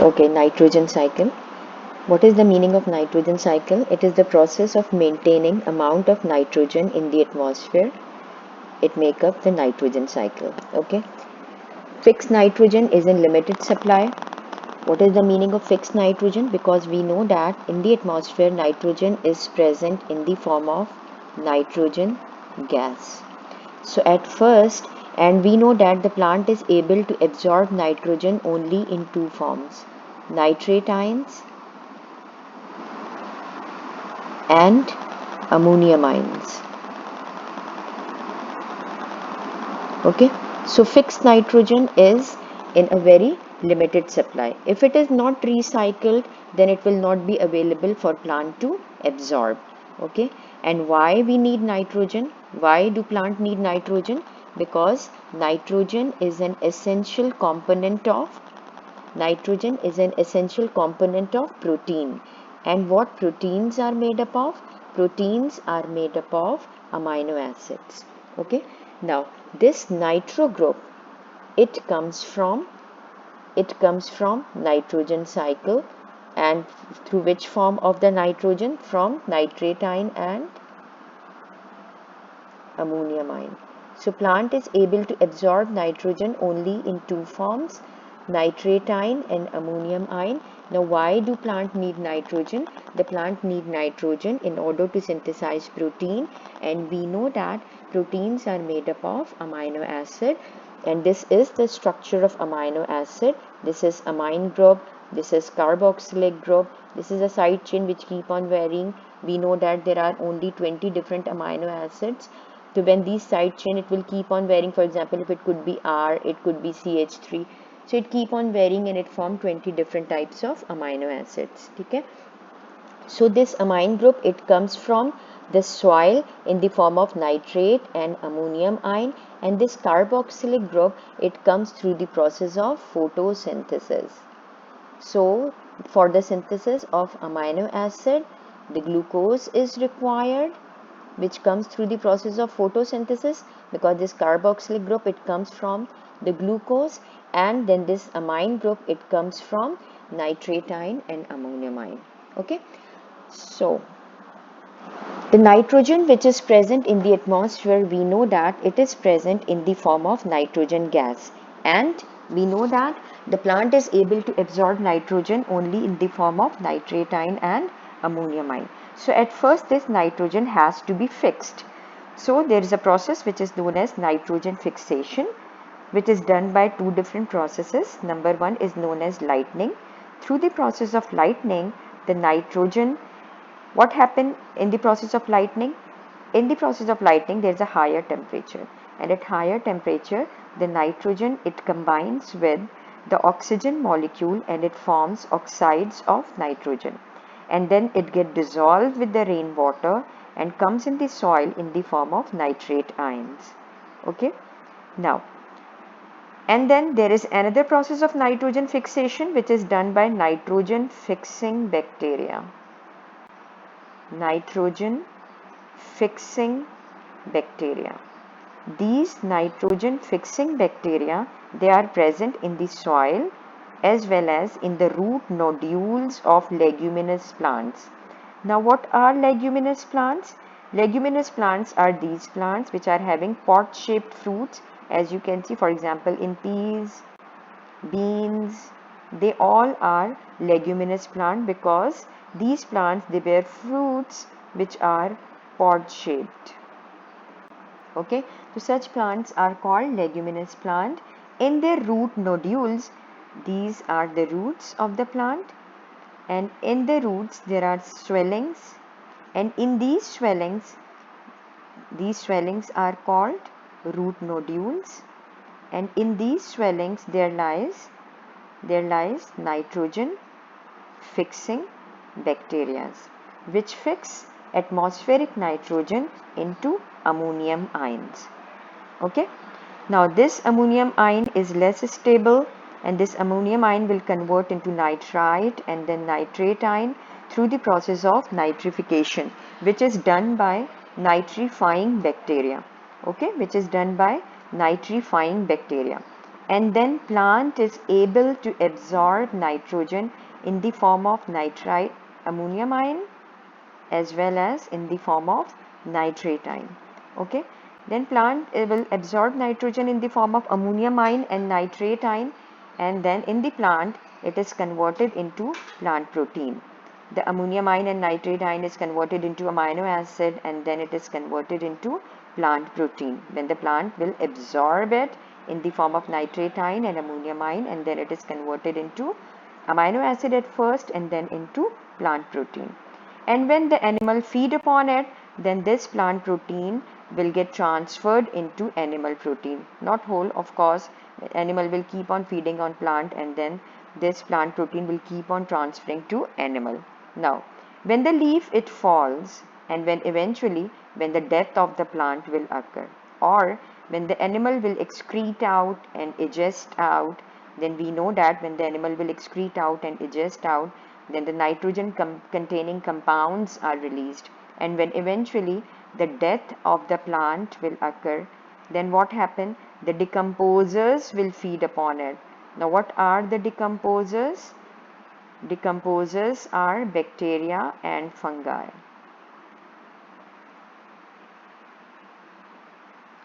Okay, nitrogen cycle. What is the meaning of nitrogen cycle? It is the process of maintaining amount of nitrogen in the atmosphere. It make up the nitrogen cycle. Okay. Fixed nitrogen is in limited supply. What is the meaning of fixed nitrogen? Because we know that in the atmosphere nitrogen is present in the form of nitrogen gas. So at first, and we know that the plant is able to absorb nitrogen only in two forms, nitrate ions and ammonium ions. Okay, so fixed nitrogen is in a very limited supply. If it is not recycled, then it will not be available for plant to absorb. Okay, and why we need nitrogen? Why do plant need nitrogen? Because nitrogen is an essential component of protein. And what proteins are made up of? Proteins are made up of amino acids. Okay, now this nitro group, it comes from nitrogen cycle. And through which form of the nitrogen? From nitrate ion and ammonium ion. So plant is able to absorb nitrogen only in two forms, nitrate ion and ammonium ion. Now why do plant need nitrogen? The plant need nitrogen in order to synthesize protein, and we know that proteins are made up of amino acid, and this is the structure of amino acid. This is amine group, this is carboxylic group, this is a side chain which keep on varying. We know that there are only 20 different amino acids. So when these side chain, it will keep on varying. For example, if it could be R, it could be CH3. So it keep on varying and it form 20 different types of amino acids. Okay. So this amine group, it comes from the soil in the form of nitrate and ammonium ion, and this carboxylic group, it comes through the process of photosynthesis. So for the synthesis of amino acid, the glucose is required, which comes through the process of photosynthesis, because this carboxylic group, it comes from the glucose, and then this amine group, it comes from nitrate ion and ammonium ion. Okay, so the nitrogen which is present in the atmosphere, we know that it is present in the form of nitrogen gas, and we know that the plant is able to absorb nitrogen only in the form of nitrate ion and ammonium ion. So at first this nitrogen has to be fixed. So there is a process which is known as nitrogen fixation, which is done by two different processes. Number one is known as lightning. Through the process of lightning, the nitrogen, what happened in the process of lightning? In the process of lightning, there is a higher temperature, and at higher temperature, the nitrogen, it combines with the oxygen molecule and it forms oxides of nitrogen, and then it get dissolved with the rainwater and comes in the soil in the form of nitrate ions. Okay, now, and then there is another process of nitrogen fixation which is done by nitrogen fixing bacteria. Nitrogen fixing bacteria. These nitrogen fixing bacteria, they are present in the soil as well as in the root nodules of leguminous plants. Now what are leguminous plants? Leguminous plants are these plants which are having pot shaped fruits, as you can see, for example, in peas, beans, they all are leguminous plant, because these plants, they bear fruits which are pod shaped. Okay, so such plants are called leguminous plant. In their root nodules, these are the roots of the plant, and in the roots there are swellings, and in these swellings are called root nodules, and in these swellings there lies nitrogen fixing bacteria, which fix atmospheric nitrogen into ammonium ions. Okay, now this ammonium ion is less stable, and this ammonium ion will convert into nitrite and then nitrate ion through the process of nitrification, which is done by nitrifying bacteria. Okay, which is done by nitrifying bacteria. and then plant is able to absorb nitrogen in the form of nitrite ammonium ion as well as in the form of nitrate ion. Okay, then plant will absorb nitrogen in the form of ammonium ion and nitrate ion, and then in the plant it is converted into plant protein. The ammonium ion and nitrate ion is converted into amino acid, and then it is converted into plant protein. When the plant will absorb it in the form of nitrate ion and ammonium ion, and then it is converted into amino acid at first and then into plant protein. And when the animal feed upon it, then this plant protein will get transferred into animal protein. Not whole, of course. Animal will keep on feeding on plant, and then this plant protein will keep on transferring to animal. Now, when the leaf it falls, and when eventually when the death of the plant will occur, or when the animal will excrete out and ingest out, then we know that when the animal will excrete out and ingest out, then the nitrogen containing compounds are released, and when eventually the death of the plant will occur, then what happen? The decomposers will feed upon it. Now what are the decomposers? Decomposers are bacteria and fungi,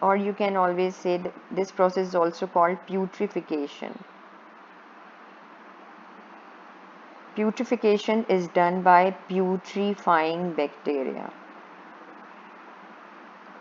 or you can always say that this process is also called putrefaction. Putrefaction is done by putrefying bacteria.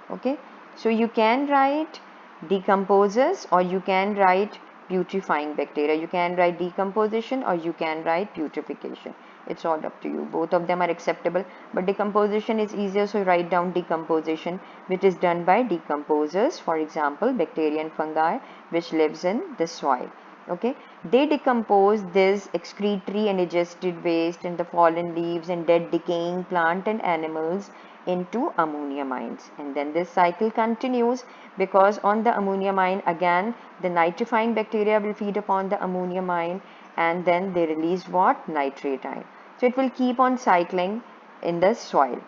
Okay, so you can write decomposers or you can write putrefying bacteria. You can write decomposition or you can write putrefaction. It's all up to you. Both of them are acceptable, but decomposition is easier, so write down decomposition, which is done by decomposers, for example bacteria and fungi, which lives in the soil. Okay, they decompose this excretory and digested waste and the fallen leaves and dead decaying plant and animals into ammonium ions, and then this cycle continues, because on the ammonium ion again the nitrifying bacteria will feed upon the ammonium ion, and then they release what? Nitrate ion. So it will keep on cycling in the soil.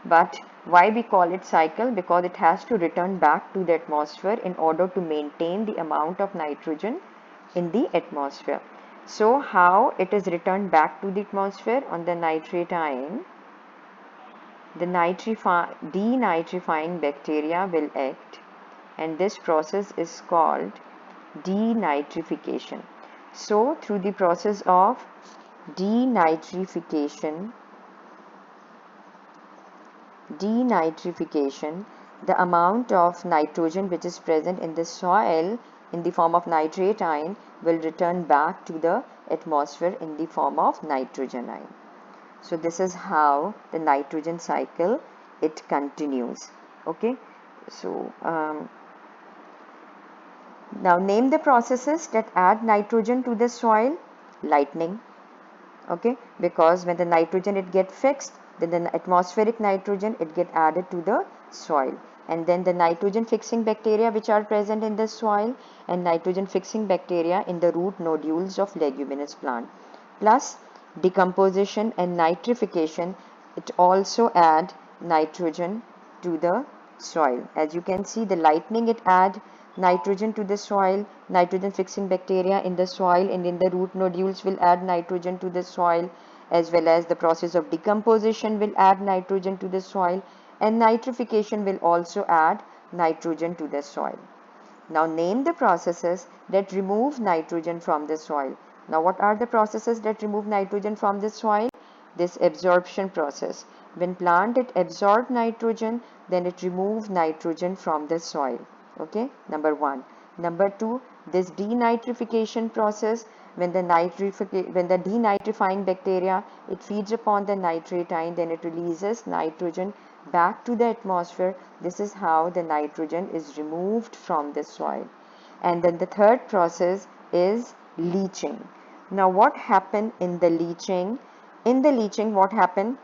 But why we call it cycle? Because it has to return back to the atmosphere in order to maintain the amount of nitrogen in the atmosphere. So how it is returned back to the atmosphere? On the nitrate ion, the denitrifying bacteria will act, and this process is called denitrification. So through the process of denitrification, the amount of nitrogen which is present in the soil in the form of nitrate ion will return back to the atmosphere in the form of nitrogen ion. So this is how the nitrogen cycle it continues. Okay, so now name the processes that add nitrogen to the soil. Lightning. Okay, because when the nitrogen it get fixed, then the atmospheric nitrogen it get added to the soil, and then the nitrogen fixing bacteria which are present in the soil and nitrogen fixing bacteria in the root nodules of leguminous plant, plus decomposition and nitrification, it also add nitrogen to the soil. As you can see, the lightning it add nitrogen to the soil, nitrogen fixing bacteria in the soil and in the root nodules will add nitrogen to the soil, as well as the process of decomposition will add nitrogen to the soil, and nitrification will also add nitrogen to the soil. Now name the processes that remove nitrogen from the soil. Now what are the processes that remove nitrogen from the soil? This absorption process. When plant it absorb nitrogen, then it remove nitrogen from the soil. Okay, number one. Number two, this denitrification process, when the denitrifying bacteria it feeds upon the nitrate ion, then it releases nitrogen back to the atmosphere. This is how the nitrogen is removed from the soil. And then the third process is leaching. Now what happened in the leaching? In the leaching, what happened?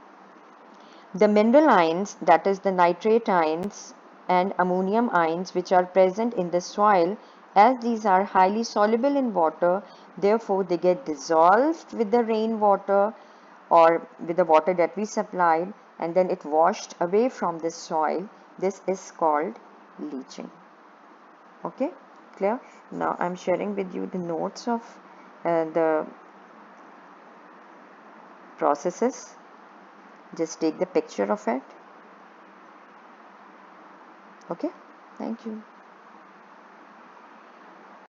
The mineral ions, that is the nitrate ions and ammonium ions which are present in the soil, as these are highly soluble in water, therefore they get dissolved with the rainwater or with the water that we supplied, and then it washed away from the soil. This is called leaching. Okay. Clear? Now I'm sharing with you the notes of the processes. Just take the picture of it. Okay, thank you.